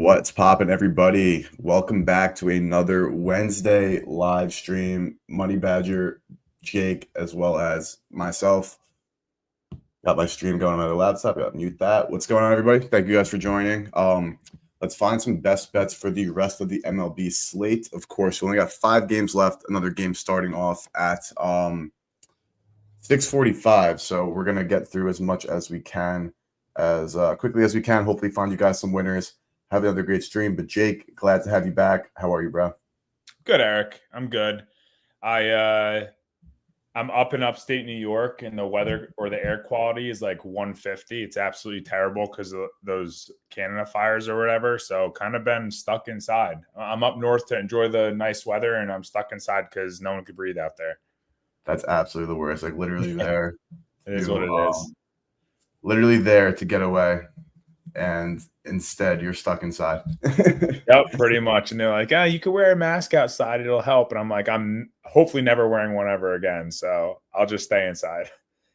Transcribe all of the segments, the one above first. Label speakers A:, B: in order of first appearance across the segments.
A: What's poppin', everybody? Welcome back to another Wednesday live stream. Money Badger, Jake, as well as myself. Got my stream going on the laptop. Got to mute that. What's going on, everybody? Thank you guys for joining. Let's find some best bets for the rest of the MLB slate. Of course, we only got 5 games left. Another game starting off at 6:45. So we're gonna get through as much as we can, as quickly as we can. Hopefully, find you guys some winners. Have another great stream. But Jake, glad to have you back. How are you, bro?
B: Good, Eric. I'm good. I'm up in upstate New York, and the weather or the air quality is like 150. It's absolutely terrible because of those Canada fires or whatever. So kind of been stuck inside. I'm up north to enjoy the nice weather, and I'm stuck inside because no one could breathe out there.
A: That's absolutely the worst. Like literally there.
B: It is what it is.
A: Literally there to get away, and instead you're stuck inside.
B: Yep, pretty much. And they're like, you could wear a mask outside. It'll help. And I'm like, I'm hopefully never wearing one ever again. So I'll just stay inside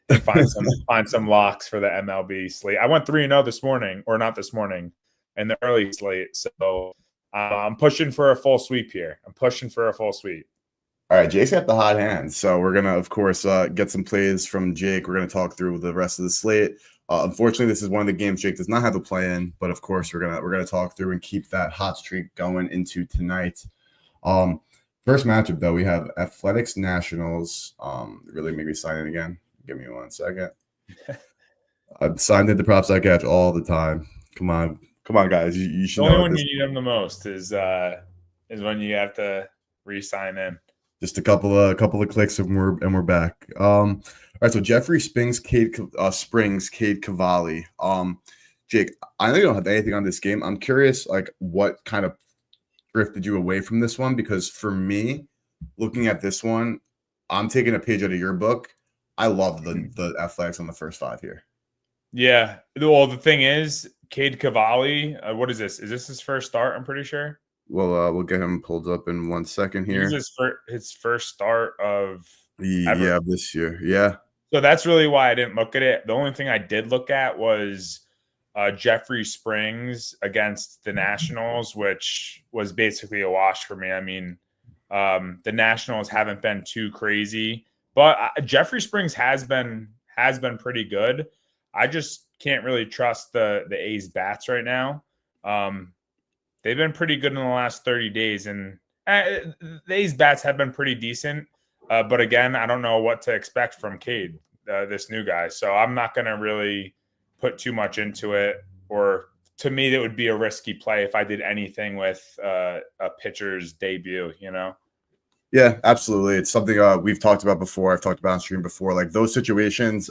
B: and find some locks for the MLB slate. I went 3-0 this morning, or not this morning, in the early slate. So I'm pushing for a full sweep here. All
A: right, Jake's got the hot hand. So we're going to, of course, get some plays from Jake. We're going to talk through the rest of the slate. Unfortunately, this is one of the games Jake does not have to play in, but of course we're gonna talk through and keep that hot streak going into tonight. First matchup though, we have Athletics Nationals. Really make me sign in again. Give me 1 second. I've signed into props.cash all the time. Come on, guys. You should.
B: The only when you need them the most is when you have to re-sign in.
A: Just a couple of clicks and we're back. All right, so Jeffrey Springs, Cade Cavalli. Jake, I know you don't have anything on this game. I'm curious, like, what kind of drifted you away from this one? Because for me, looking at this one, I'm taking a page out of your book. I love the Athletics on the first 5 here.
B: Yeah. Well, the thing is, Cade Cavalli, what is this? Is this his first start? I'm pretty sure.
A: Well, we'll get him pulled up in 1 second here.
B: This is his first start of
A: this year. Yeah.
B: So that's really why I didn't look at it. The only thing I did look at was Jeffrey Springs against the Nationals, which was basically a wash for me. I mean, the Nationals haven't been too crazy, but Jeffrey Springs has been pretty good. I just can't really trust the A's bats right now. They've been pretty good in the last 30 days, and the A's bats have been pretty decent. But again, I don't know what to expect from Cade, this new guy. So I'm not going to really put too much into it. Or to me, that would be a risky play if I did anything with a pitcher's debut, you know?
A: Yeah, absolutely. It's something we've talked about before. I've talked about on stream before. Like those situations,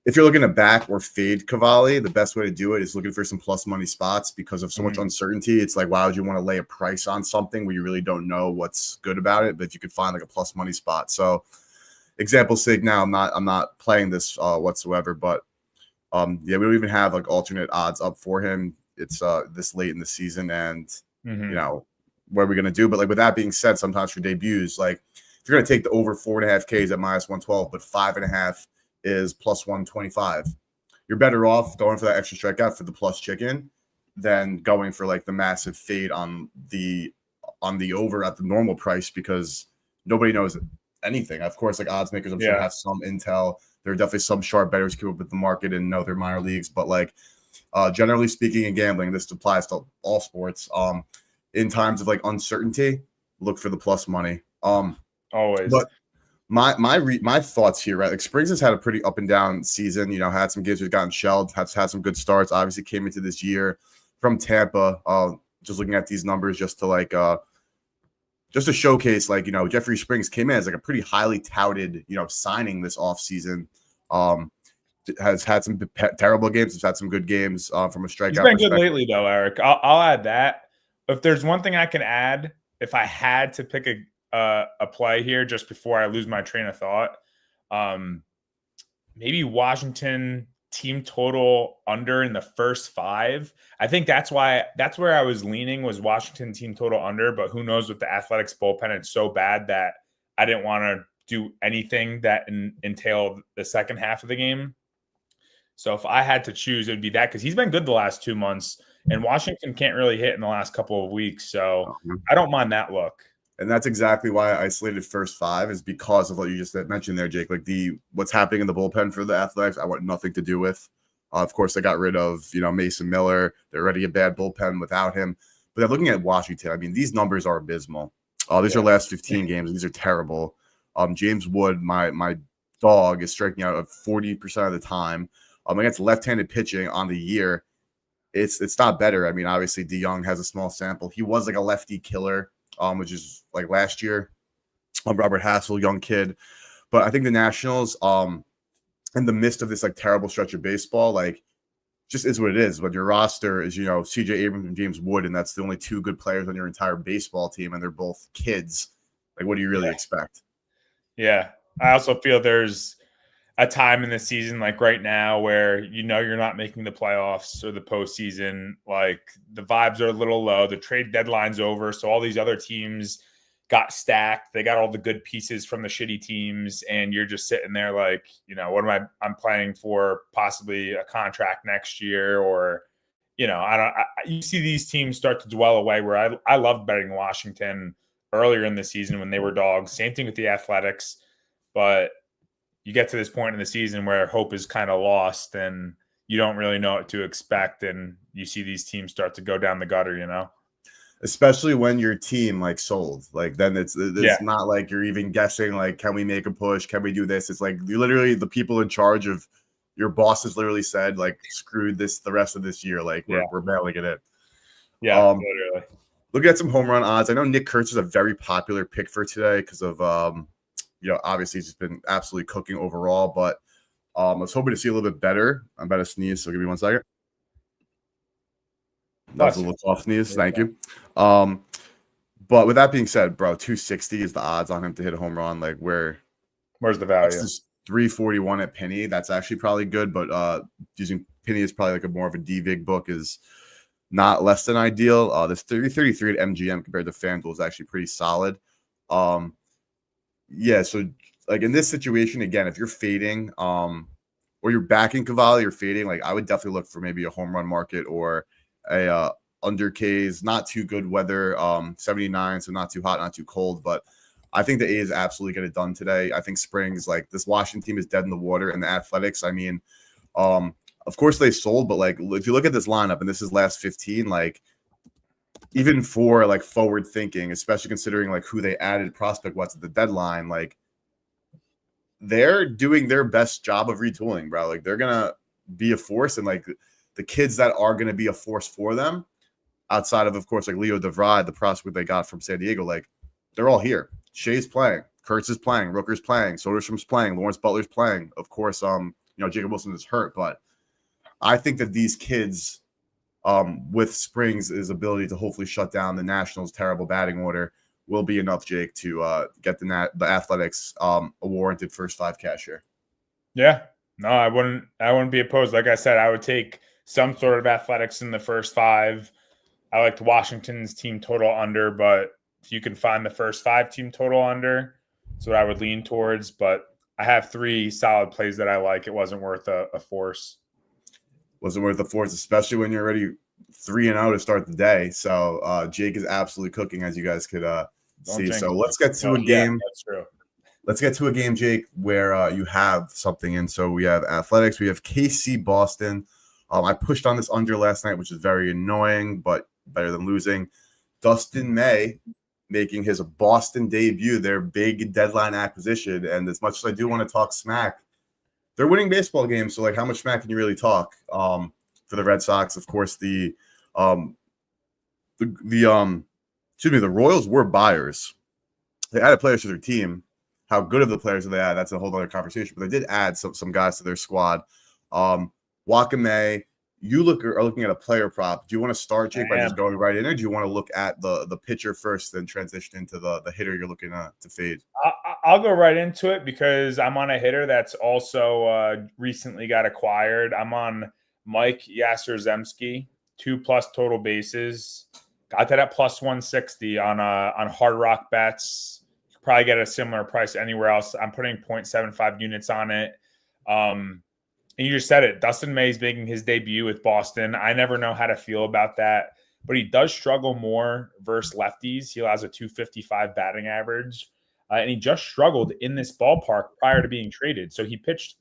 A: if you're looking to back or fade Cavalli, the best way to do it is looking for some plus money spots because of so much uncertainty. It's like, why would you want to lay a price on something where you really don't know what's good about it? But if you could find like a plus money spot. So example's sake now, I'm not playing this whatsoever, but we don't even have like alternate odds up for him. It's this late in the season, and you know, what are we gonna do? But like with that being said, sometimes for debuts, like if you're gonna take the over 4.5 Ks at -112, but 5.5 is plus 125, you're better off going for that extra strikeout for the plus chicken than going for like the massive fade on the over at the normal price, because nobody knows anything. Of course, like odds makers, I'm sure, have some intel. There are definitely some sharp bettors who keep up with the market and know their minor leagues, but like generally speaking in gambling, this applies to all sports. In times of like uncertainty, look for the plus money.
B: Always.
A: But my thoughts here, right? Like Springs has had a pretty up and down season. You know, had some games who've gotten shelled, has had some good starts. Obviously, came into this year from Tampa. Just looking at these numbers, just to showcase, like, you know, Jeffrey Springs came in as like a pretty highly touted, you know, signing this offseason. Has had some terrible games. Has had some good games from a strikeout.
B: He's been good lately, though, Eric. I'll add that. If there's one thing I can add, if I had to pick a play here just before I lose my train of thought, maybe Washington team total under in the first 5. I think that's where I was leaning, was Washington team total under, but who knows, with the Athletics bullpen, it's so bad that I didn't want to do anything that entailed the second half of the game. So if I had to choose, it would be that, because he's been good the last 2 months. and Washington can't really hit in the last couple of weeks. So
A: Uh-huh.
B: I don't mind that look.
A: And that's exactly why I isolated first five, is because of what you just mentioned there, Jake. Like what's happening in the bullpen for the Athletics, I want nothing to do with. Of course, they got rid of Mason Miller. They're already a bad bullpen without him. But they're looking at Washington. I mean, these numbers are abysmal. These are last 15 games. These are terrible. James Wood, my dog, is striking out 40% of the time. Against left-handed pitching on the year, it's not better. I mean, obviously DeYoung has a small sample. He was like a lefty killer, which is like last year. Robert Hassel, young kid. But I think the Nationals, in the midst of this like terrible stretch of baseball, like just is what it is. But your roster is, CJ Abrams and James Wood, and that's the only two good players on your entire baseball team, and they're both kids. Like, what do you really expect?
B: Yeah. I also feel there's a time in the season like right now where you're not making the playoffs or the postseason. Like the vibes are a little low. The trade deadline's over, so all these other teams got stacked. They got all the good pieces from the shitty teams, and you're just sitting there like, what am I'm playing for? Possibly a contract next year, or you see these teams start to dwell away. Where I loved betting Washington earlier in the season when they were dogs. Same thing with the Athletics, but you get to this point in the season where hope is kind of lost and you don't really know what to expect. And you see these teams start to go down the gutter,
A: Especially when your team like sold, like then it's not like you're even guessing, like, can we make a push? Can we do this? It's like you literally, the people in charge of your bosses literally said, like, screw this the rest of this year. Like we're mailing it in.
B: Yeah. Literally.
A: Looking at some home run odds. I know Nick Kurtz is a very popular pick for today because of, obviously he's just been absolutely cooking overall, but I was hoping to see a little bit better. I'm about to sneeze, so give me 1 second. That was a little soft sneeze. Thank you. But with that being said, bro, 260 is the odds on him to hit a home run. Like, where's
B: the value?
A: This 341 at Penny. That's actually probably good, but using Penny is probably like a more of a DVig book is not less than ideal. This 333 at MGM compared to FanDuel is actually pretty solid. Yeah, so like in this situation, again, if you're fading, or you're backing Cavalli or fading, like I would definitely look for maybe a home run market or a under K's, not too good weather, 79, so not too hot, not too cold. But I think the A's absolutely get it done today. I think Springs, like this Washington team, is dead in the water, and the Athletics, I mean, of course they sold, but like if you look at this lineup, and this is last 15, like even for like forward thinking, especially considering like who they added prospect what's at the deadline, like they're doing their best job of retooling, bro. Like they're gonna be a force, and like the kids that are gonna be a force for them, outside of course like Leo DeVry, the prospect they got from San Diego, like they're all here. Shea's playing, Kurtz is playing, Rooker's playing, Soderstrom's playing, Lawrence Butler's playing. Of course, Jacob Wilson is hurt, but I think that these kids, with Springs' ability to hopefully shut down the Nationals' terrible batting order, will be enough, Jake, to get the Athletics a warranted first 5 cash here.
B: Yeah, no, I wouldn't be opposed. Like I said, I would take some sort of Athletics in the first 5. I liked Washington's team total under, but if you can find the first 5 team total under, that's what I would lean towards. But I have 3 solid plays that I like. It wasn't worth a force.
A: Wasn't worth the force, especially when you're already 3-0 to start the day. So Jake is absolutely cooking, as you guys could see. So let's get to a game.
B: Yeah, that's true.
A: Let's get to a game, Jake, where you have something in. So we have Athletics. We have KC Boston. I pushed on this under last night, which is very annoying, but better than losing. Dustin May making his Boston debut, their big deadline acquisition. And as much as I do want to talk smack, they're winning baseball games. So, like, how much smack can you really talk? For the Red Sox, of course, the Royals were buyers. They added players to their team. How good of the players are they add? That's a whole other conversation. But they did add some guys to their squad. Wakame, are looking at a player prop. Do you want to start, Jake, by just going right in, or do you want to look at the pitcher first, then transition into the hitter you're looking to fade?
B: I'll go right into it because I'm on a hitter that's also recently got acquired. I'm on Mike Yastrzemski, 2+ total bases. Got that at plus 160 on Hard Rock Bets. You could probably get a similar price anywhere else. I'm putting 0.75 units on it. And you just said it. Dustin May's making his debut with Boston. I never know how to feel about that, but he does struggle more versus lefties. He allows a 255 batting average, and he just struggled in this ballpark prior to being traded. So he pitched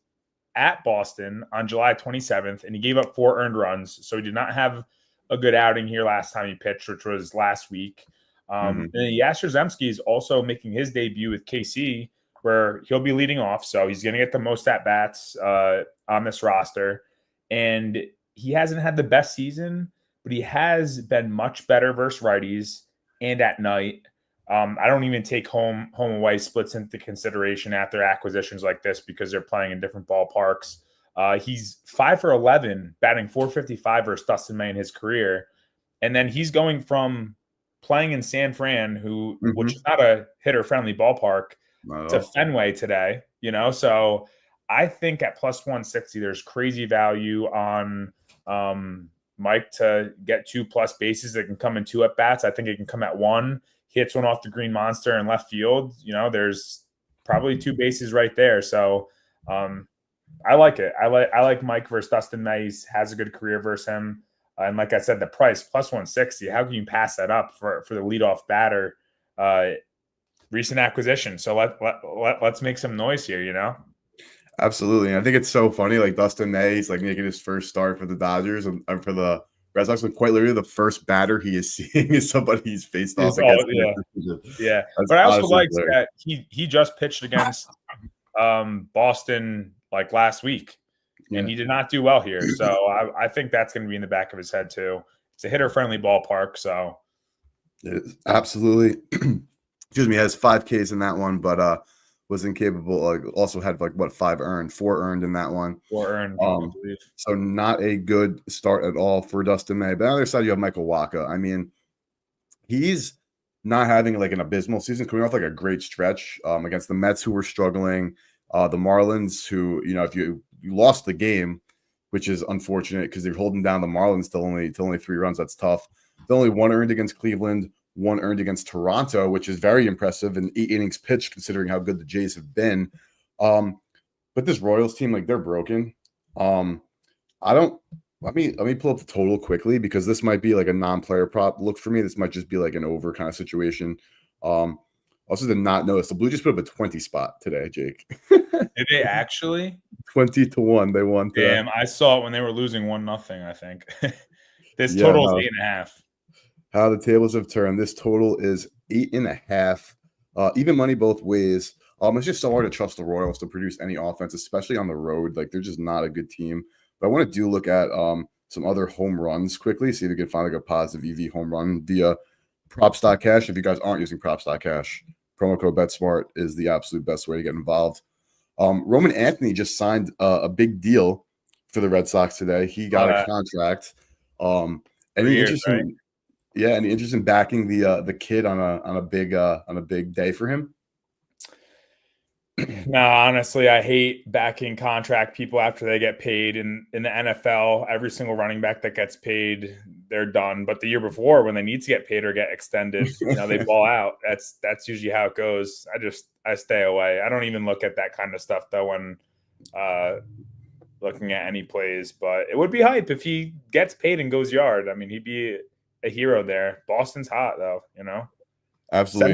B: at Boston on July 27th, and he gave up 4 earned runs. So he did not have a good outing here last time he pitched, which was last week. And then Yastrzemski is also making his debut with KC, where he'll be leading off. So he's going to get the most at-bats on this roster. And he hasn't had the best season, but he has been much better versus righties and at night. I don't even take home away splits into consideration after acquisitions like this because they're playing in different ballparks. He's 5 for 11, batting 455 versus Dustin May in his career. And then he's going from playing in San Fran, which is not a hitter-friendly ballpark, to Fenway today, So I think at plus 160, there's crazy value on Mike to get 2+ bases that can come in 2 at-bats. I think it can come at 1. He hits one off the green monster in left field. There's probably 2 bases right there. So I like it. I like Mike versus Dustin May. He has a good career versus him. And like I said, the price plus 160. How can you pass that up for the leadoff batter? Recent acquisition. So let's make some noise here.
A: Absolutely. And I think it's so funny. Like Dustin May, he's like making his first start for the Dodgers and for the Red Sox. And quite literally, the first batter he is seeing is somebody he's faced off against.
B: Yeah. But I also like that he just pitched against Boston like last week, and he did not do well here. So I think that's going to be in the back of his head too. It's a hitter-friendly ballpark, so
A: absolutely. Excuse me, has 5 Ks in that one, but was incapable. Also had 4 earned in that one.
B: 4 earned, I believe.
A: So not a good start at all for Dustin May. But on the other side, you have Michael Wacha. I mean, he's not having an abysmal season, coming off a great stretch against the Mets, who were struggling. The Marlins, who if you lost the game, which is unfortunate because they're holding down the Marlins to only 3 runs. That's tough. The only 1 earned against Cleveland, 1 earned against Toronto, which is very impressive, and 8 innings pitched considering how good the Jays have been. But this Royals team, they're broken. Let me pull up the total quickly because this might be a non-player prop look for me. This might just be an over kind of situation. Also did not notice the Blue Jays put up a 20 spot today, Jake.
B: Did they actually?
A: 20-1 they won today.
B: Damn, I saw it when they were losing 1-0, I think. This total is 8.5.
A: How the tables have turned. This total is 8.5. Even money both ways. It's just so hard to trust the Royals to produce any offense, especially on the road. They're just not a good team. But I want to look at some other home runs quickly, see if we can find a positive EV home run via props.cash. If you guys aren't using props.cash, promo code BetSmart is the absolute best way to get involved. Roman Anthony just signed a big deal for the Red Sox today. He got a contract. Any interest in backing the kid on a big day for him?
B: No, honestly, I hate backing contract people after they get paid. In the NFL, every single running back that gets paid, they're done. But the year before, when they need to get paid or get extended, they ball out. That's usually how it goes. I stay away. I don't even look at that kind of stuff though when looking at any plays. But it would be hype if he gets paid and goes yard. I mean, he'd be a hero there. Boston's hot though,
A: Absolutely.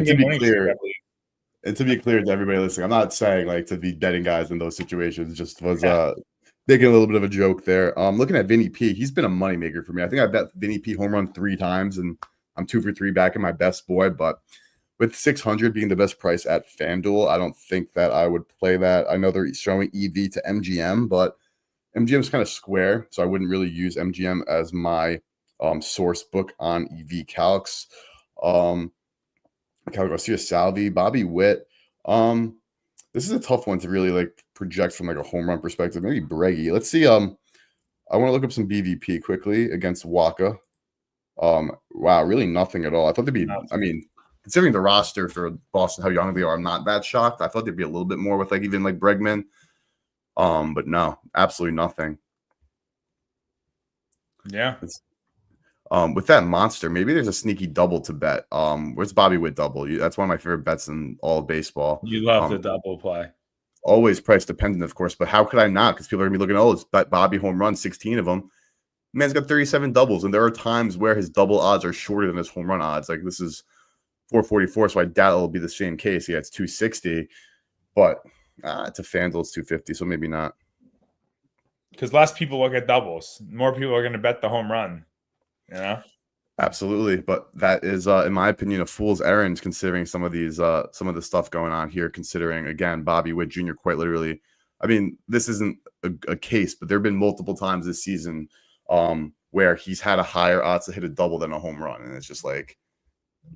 A: And to be clear to everybody listening, I'm not saying to be betting guys in those situations. Just was making a little bit of a joke there. Looking at Vinny P, he's been a moneymaker for me. I think I bet Vinny P home run 3 times, and I'm 2 for 3 back in my best boy. But with 600 being the best price at FanDuel, I don't think that I would play that. I know they're showing EV to MGM, but MGM is kind of square, so I wouldn't really use MGM as my source book on EV calcs. Cal Garcia, Salvi, Bobby Witt. This is a tough one to really project from a home run perspective. Maybe Breggy. Let's see. I want to look up some BVP quickly against Wacha. Wow, really nothing at all. I thought there'd be. I mean, considering the roster for Boston, how young they are, I'm not that shocked. I thought there'd be a little bit more with even Bregman. But no, absolutely nothing.
B: Yeah.
A: With that monster, maybe there's a sneaky double to bet. Where's Bobby Witt double? That's one of my favorite bets in all of baseball.
B: You love the double play.
A: always price dependent, of course, but how could I not? Because people are gonna be looking, oh, it's Bobby home run, 16 of them. Man's got 37 doubles, and there are times where his double odds are shorter than his home run odds. Like this is 444, so I doubt it'll be the same case. Yeah, it's 260, but it's a FanDuel, it's 250, so maybe not.
B: Because less people look at doubles. More people are going to bet the home run, you know?
A: Absolutely, but that is, in my opinion, a fool's errand considering some of the stuff going on here. Considering again, Bobby Witt Jr. quite literally, I mean, this isn't a case, but there have been multiple times this season where he's had a higher odds to hit a double than a home run, and it's just like,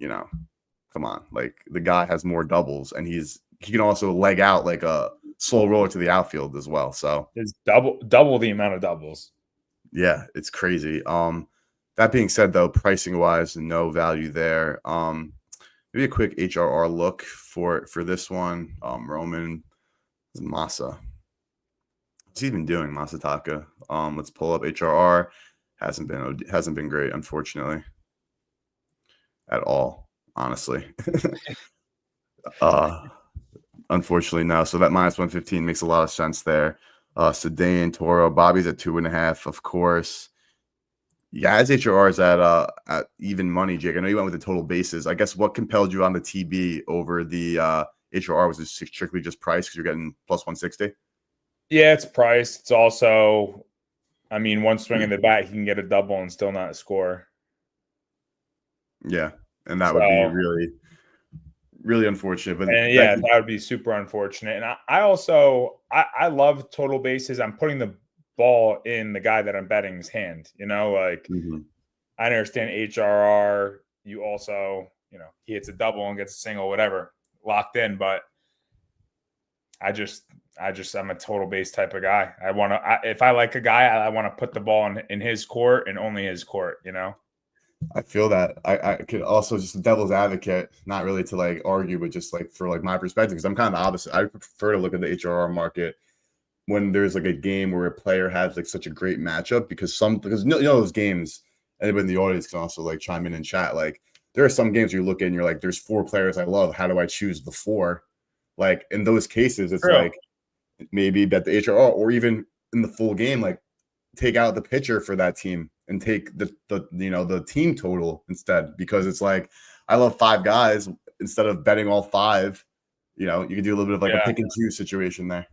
A: come on, like the guy has more doubles, and he can also leg out like a slow roller to the outfield as well. So
B: it's double the amount of doubles.
A: Yeah, it's crazy. That being said, though, pricing wise, no value there. Maybe a quick HRR look for this one. Roman Masa. What's he even doing, Masataka? Let's pull up HRR. Hasn't been great, unfortunately, at all. Honestly, unfortunately, no. So that minus 115 makes a lot of sense there. Sedan, Toro, Bobby's at 2.5, of course. Yeah, his HRR is at even money, Jake. I know you went with the total bases. I guess what compelled you on the TB over the HRR was it strictly just price because you're getting plus 160?
B: Yeah, it's price. It's also, I mean, one swing in the bat, he can get a double and still not score.
A: Yeah, and that would be really, really unfortunate. But
B: that would be super unfortunate. And I also I love total bases. I'm putting the ball in the guy that I'm betting's hand. I understand HRR. You also, he hits a double and gets a single, whatever, locked in. But I'm a total base type of guy. If I like a guy, I want to put the ball in his court and only his court.
A: I feel that I could also just a devil's advocate, not really to like argue, but just like for like my perspective, because I'm kind of the opposite. I prefer to look at the HRR market when there's like a game where a player has like such a great matchup because those games, anybody in the audience can also like chime in and chat. Like there are some games you look at and you're like, there's 4 players I love. How do I choose the 4? Like in those cases, it's like maybe bet the HRR or even in the full game, like take out the pitcher for that team and take the team total instead, because it's like I love 5 guys instead of betting all 5. You can do a little bit of like a pick and choose situation there.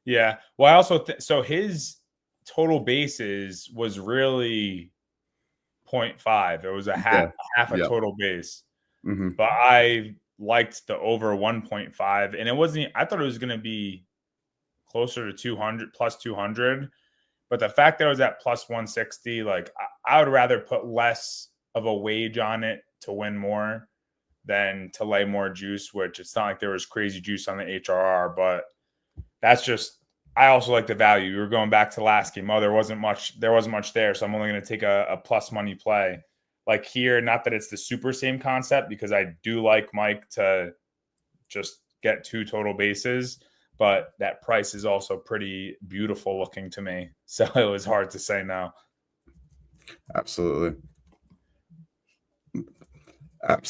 B: Yeah. Well, I also so his total bases was really 0.5. It was a half a total base.
A: Mm-hmm.
B: But I liked the over 1.5, and it wasn't. I thought it was going to be closer to 200 plus 200. But the fact that it was at plus 160, like I would rather put less of a wage on it to win more than to lay more juice, which it's not like there was crazy juice on the HRR, but that's just, I also like the value. We were going back to last game. Oh, there wasn't much there. So I'm only going to take a plus money play. Like here, not that it's the super same concept, because I do like Mike to just get 2 total bases, but that price is also pretty beautiful looking to me. So it was hard to say no.
A: Absolutely. All right,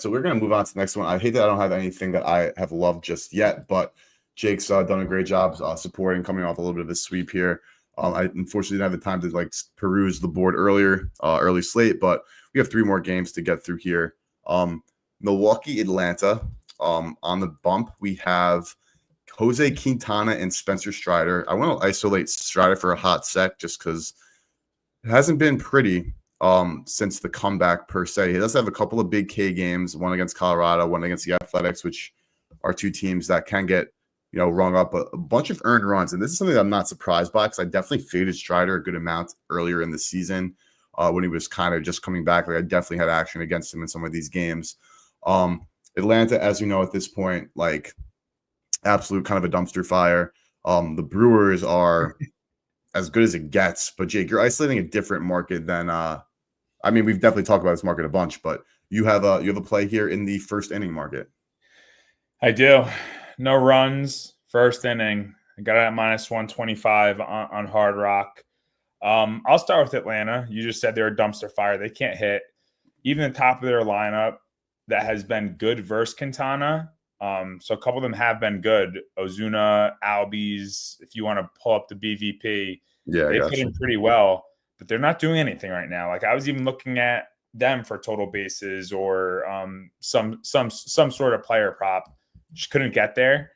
A: so we're going to move on to the next one. I hate that I don't have anything that I have loved just yet, but Jake's done a great job supporting, coming off a little bit of a sweep here. I unfortunately didn't have the time to like peruse the board early slate, but we have 3 more games to get through here. Milwaukee, Atlanta. On the bump, we have Jose Quintana and Spencer Strider. I want to isolate Strider for a hot sec just because it hasn't been pretty since the comeback per se. He does have a couple of big K games, one against Colorado, one against the Athletics, which are 2 teams that can get rung up a bunch of earned runs. And this is something that I'm not surprised by, because I definitely faded Strider a good amount earlier in the season when he was kind of just coming back. Like I definitely had action against him in some of these games. Atlanta, as you know, at this point, like absolute kind of a dumpster fire. The Brewers are as good as it gets, but Jake, you're isolating a different market than we've definitely talked about this market a bunch, but you have a play here in the first inning market.
B: I do. No runs, first inning. I got it at minus 125 on Hard Rock. I'll start with Atlanta. You just said they're a dumpster fire. They can't hit. Even the top of their lineup that has been good versus Quintana So a couple of them have been good. Ozuna, Albies, if you want to pull up the BVP,
A: Yeah, I
B: they've
A: got
B: hit
A: you.
B: him pretty well, but they're not doing anything right now. Like I was even looking at them for total bases or some sort of player prop. Just couldn't get there.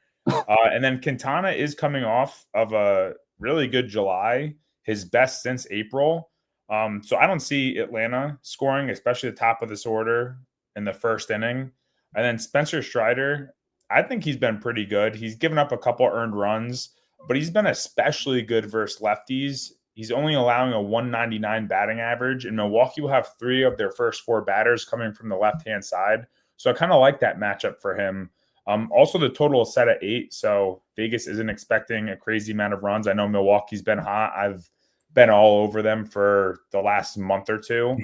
B: And then Quintana is coming off of a really good July, his best since April. So I don't see Atlanta scoring, especially the top of this order in the first inning. And then Spencer Strider, I think he's been pretty good. He's given up a couple earned runs, but he's been especially good versus lefties. He's only allowing a 199 batting average, and Milwaukee will have 3 of their first 4 batters coming from the left-hand side. So I kind of like that matchup for him. Also, the total is set at 8, so Vegas isn't expecting a crazy amount of runs. I know Milwaukee's been hot. I've been all over them for the last month or two.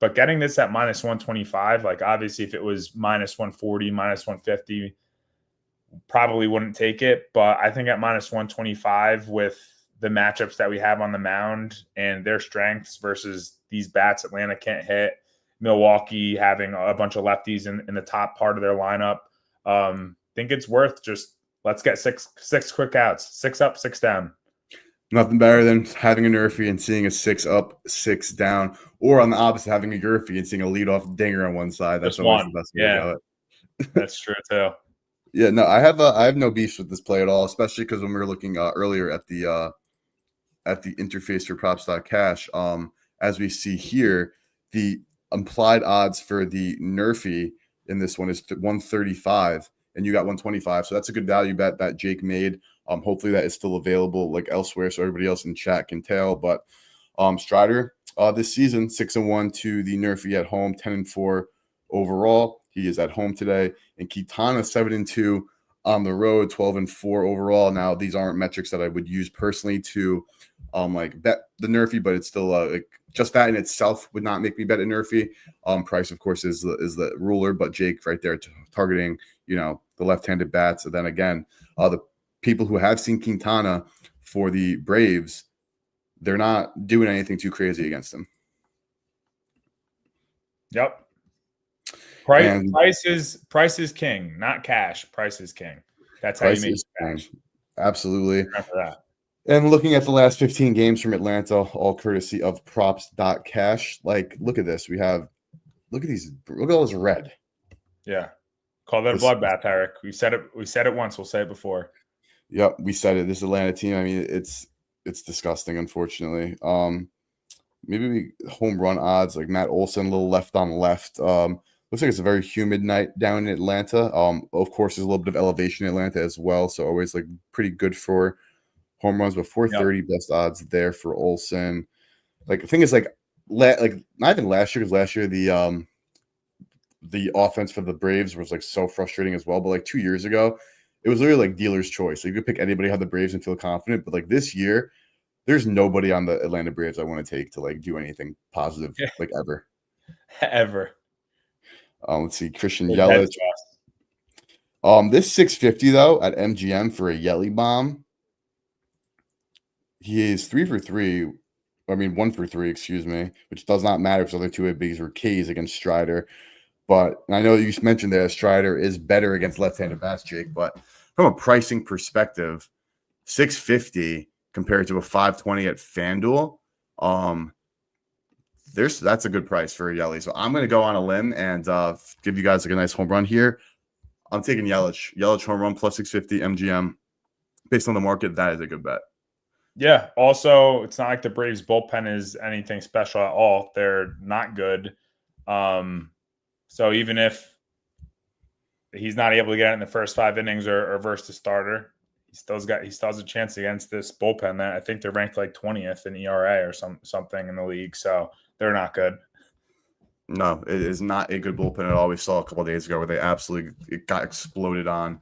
B: But getting this at minus 125, like obviously if it was minus 140, minus 150, probably wouldn't take it. But I think at minus 125 with the matchups that we have on the mound and their strengths versus these bats Atlanta can't hit, Milwaukee having a bunch of lefties in the top part of their lineup, think it's worth just let's get six quick outs, 6 up, 6 down.
A: Nothing better than having a Nerfy and seeing a 6 up, 6 down, or on the opposite, having a Nerfy and seeing a leadoff dinger on one side. That's
B: Just
A: always
B: one.
A: the best way to go.
B: That's true too.
A: Yeah, no, I have no beefs with this play at all, especially because when we were looking earlier at the interface for props.cash, as we see here, the implied odds for the Nerfy in this one is 135, and you got 125. So that's a good value bet that Jake made. Hopefully that is still available like elsewhere, so everybody else in chat can tell. But Strider this season 6-1 to the Nerfy at home, 10-4 overall. He is at home today, and Quintana 7-2 on the road, 12-4 overall. Now these aren't metrics that I would use personally to like bet the Nerfy, but it's still like just that in itself would not make me bet a Nerfy. Price of course is the ruler, but Jake right there targeting the left-handed bats. And then again, the people who have seen Quintana for the Braves, they're not doing anything too crazy against him.
B: Yep. Price is king, not cash. Price is king. That's how you make cash.
A: Absolutely.
B: Remember that.
A: And looking at the last 15 games from Atlanta, all courtesy of props.cash. Like, look at this. Look at all this red.
B: Yeah. Call that a bloodbath, Eric. We said it once. We'll say it before.
A: Yep, we said it. This Atlanta team, I mean, it's disgusting, unfortunately. Maybe home run odds, like Matt Olson, a little left on left. Looks like it's a very humid night down in Atlanta. Of course, there's a little bit of elevation in Atlanta as well, so always like pretty good for home runs, but 430 best odds there for Olson. Like the thing is, like not even last year, because last year the offense for the Braves was like so frustrating as well. But like 2 years ago, it was literally like dealer's choice. So you could pick anybody on the Braves and feel confident. But like this year, there's nobody on the Atlanta Braves I want to take to like do anything positive like ever.
B: Ever.
A: Let's see, Christian Yelich. This 650 though at MGM for a Yelly bomb. He is 3 for 3. I mean, 1 for 3, excuse me, which does not matter because the other 2 at bigs were Ks against Strider. But I know you mentioned that Strider is better against left-handed bats, Jake. But from a pricing perspective, 650 compared to a 520 at FanDuel, that's a good price for a Yelly. So I'm going to go on a limb and give you guys like a nice home run here. I'm taking Yelich. Yelich home run plus 650 MGM. Based on the market, that is a good bet.
B: Yeah. Also, it's not like the Braves bullpen is anything special at all. They're not good. So even if he's not able to get it in the first 5 innings or versus the starter, he still has a chance against this bullpen that I think they're ranked like 20th in ERA or something in the league. So they're not good.
A: No, it is not a good bullpen at all. We saw a couple of days ago where they absolutely got exploded on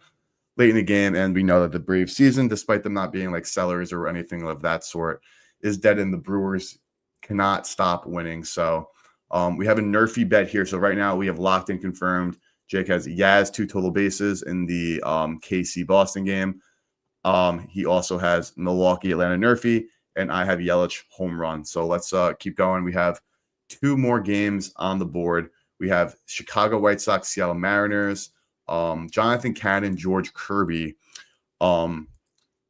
A: late in the game, and we know that the Braves season, despite them not being like sellers or anything of that sort, is dead, and the Brewers cannot stop winning. So we have a Nerfy bet here. So right now we have locked in confirmed. Jake has Yaz 2 total bases in the KC Boston game. He also has Milwaukee Atlanta Nerfy, and I have Yelich home run. So let's keep going. We have 2 more games on the board. We have Chicago White Sox, Seattle Mariners. Jonathan Cannon, George Kirby.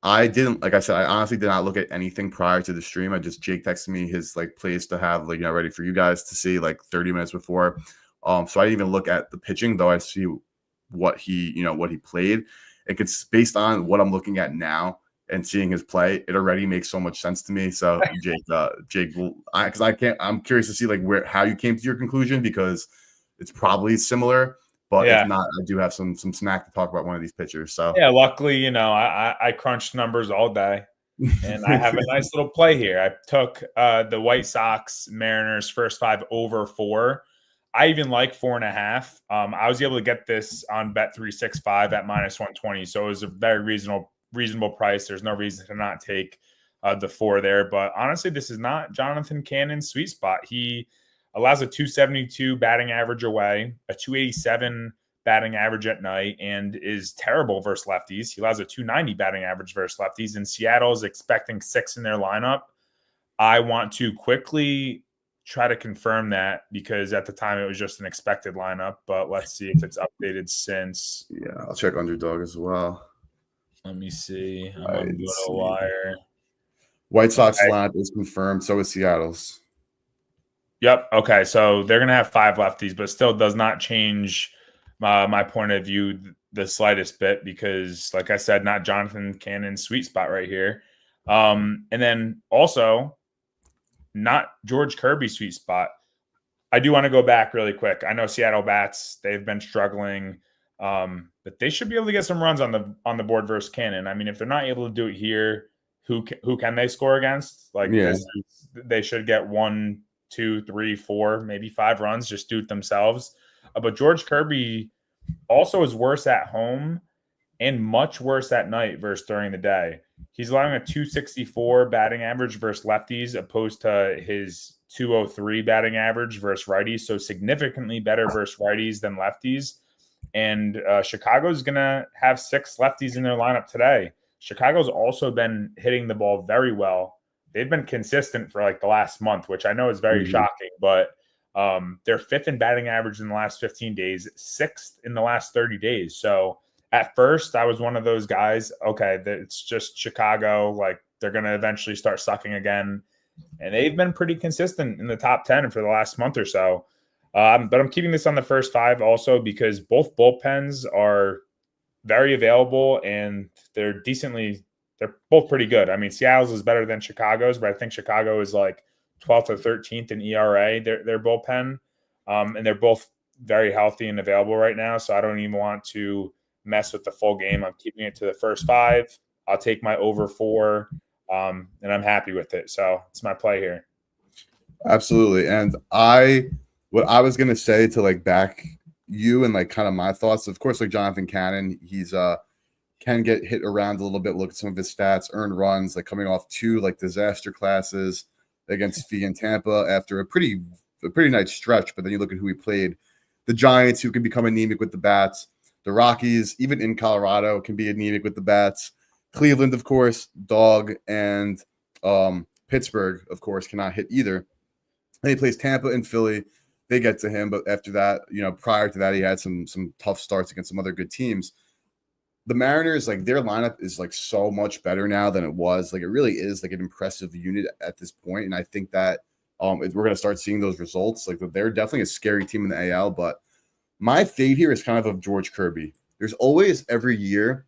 A: I didn't, like I said, I honestly did not look at anything prior to the stream. Jake texted me his like plays to have like, ready for you guys to see like 30 minutes before. So I didn't even look at the pitching, though I see what he played. It's based on what I'm looking at now and seeing his play. It already makes so much sense to me. So Jake, I'm curious to see like how you came to your conclusion, because it's probably similar. But if not, I do have some smack to talk about one of these pitchers. So
B: yeah, luckily, I crunched numbers all day, and I have a nice little play here. I took the White Sox Mariners first 5 over 4. I even like 4.5. I was able to get this on Bet365 at -120, so it was a very reasonable price. There's no reason to not take the 4 there. But honestly, this is not Jonathan Cannon's sweet spot. He allows a 272 batting average away, a 287 batting average at night, and is terrible versus lefties. He allows a 290 batting average versus lefties, and Seattle is expecting 6 in their lineup. I want to quickly try to confirm that, because at the time it was just an expected lineup, but let's see if it's updated since.
A: Yeah, I'll check Underdog as well.
B: Let me see. I'm on the wire.
A: White Sox lineup is confirmed. So is Seattle's.
B: Yep. Okay. So they're going to have 5 lefties, but still does not change my point of view the slightest bit, because, like I said, not Jonathan Cannon's sweet spot right here. And then also not George Kirby's sweet spot. I do want to go back really quick. I know Seattle bats, they've been struggling, but they should be able to get some runs on the board versus Cannon. I mean, if they're not able to do it here, who can they score against? Like, they should get 1, 2, 3, 4, maybe 5 runs. Just do it themselves. But George Kirby also is worse at home and much worse at night versus during the day. He's allowing a 264 batting average versus lefties, opposed to his 203 batting average versus righties. So significantly better versus righties than lefties. And Chicago's going to have 6 lefties in their lineup today. Chicago's also been hitting the ball very well. They've been consistent for like the last month, which I know is very shocking, but they're 5th in batting average in the last 15 days, 6th in the last 30 days. So at first I was one of those guys, okay, it's just Chicago. Like, they're going to eventually start sucking again. And they've been pretty consistent in the top 10 for the last month or so. But I'm keeping this on the first 5 also because both bullpens are very available and they're both pretty good. I mean, Seattle's is better than Chicago's, but I think Chicago is like 12th or 13th in ERA, their bullpen. And they're both very healthy and available right now. So I don't even want to mess with the full game. I'm keeping it to the first 5. I'll take my over 4, and I'm happy with it. So it's my play here.
A: Absolutely. And what I was going to say to like back you and like kind of my thoughts, of course, like Jonathan Cannon, he's can get hit around a little bit. Look at some of his stats, earned runs, like coming off 2 like disaster classes against Philly and Tampa after a pretty nice stretch. But then you look at who he played: the Giants, who can become anemic with the bats; the Rockies, even in Colorado, can be anemic with the bats; Cleveland, of course, dog; and Pittsburgh, of course, cannot hit either. And he plays Tampa and Philly. They get to him, but after that, prior to that, he had some tough starts against some other good teams. The Mariners, like, their lineup is like so much better now than it was. Like, it really is like an impressive unit at this point. And I think that we're going to start seeing those results. Like, they're definitely a scary team in the AL. But my fade here is kind of George Kirby. There's always every year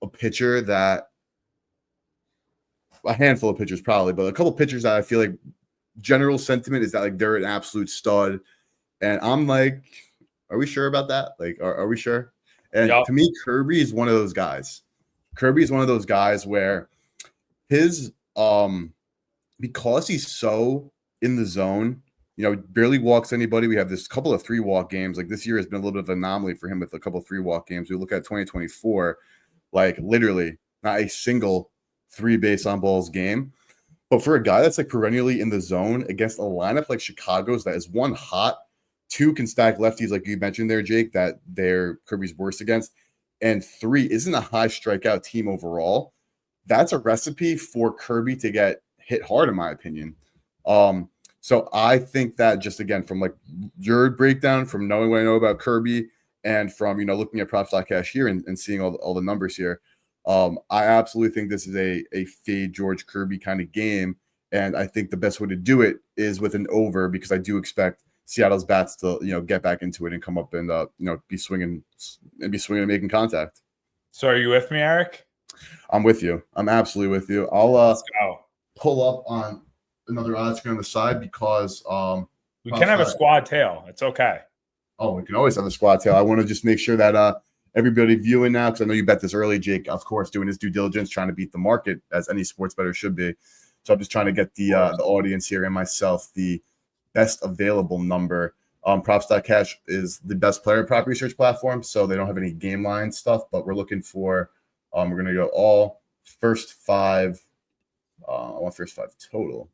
A: a pitcher that, a handful of pitchers probably, but a couple pitchers that I feel like general sentiment is that like they're an absolute stud. And I'm like, are we sure about that? Like, are we sure? And to me, Kirby is one of those guys. Kirby is one of those guys where his because he's so in the zone, barely walks anybody. We have this couple of 3-walk games. Like, this year has been a little bit of an anomaly for him with a couple of 3-walk games. We look at 2024, like literally not a single 3 base on balls game. But for a guy that's like perennially in the zone against a lineup like Chicago's that is 1 hot, 2 can stack lefties, like you mentioned there, Jake, that they're Kirby's worst against, and 3 isn't a high strikeout team overall, that's a recipe for Kirby to get hit hard, in my opinion. So I think that, just again, from like your breakdown, from knowing what I know about Kirby and from looking at props.cash here and seeing all the numbers here, I absolutely think this is a fade George Kirby kind of game, and I think the best way to do it is with an over, because I do expect Seattle's bats to get back into it and come up and be swinging and making contact.
B: So are you with me, Eric?
A: I'm with you. I'm absolutely with you.
B: Let's go.
A: Pull up on another odds screen on the side because
B: we can have a squad tail. It's okay.
A: Oh, we can always have a squad tail. I want to just make sure that everybody viewing now, because I know you bet this early, Jake, of course, doing his due diligence, trying to beat the market as any sports bettor should be. So I'm just trying to get the audience here and myself the best available number. Props.cash is the best player prop research platform, so they don't have any game line stuff, but we're looking for we're going to go all first five. I want first five total.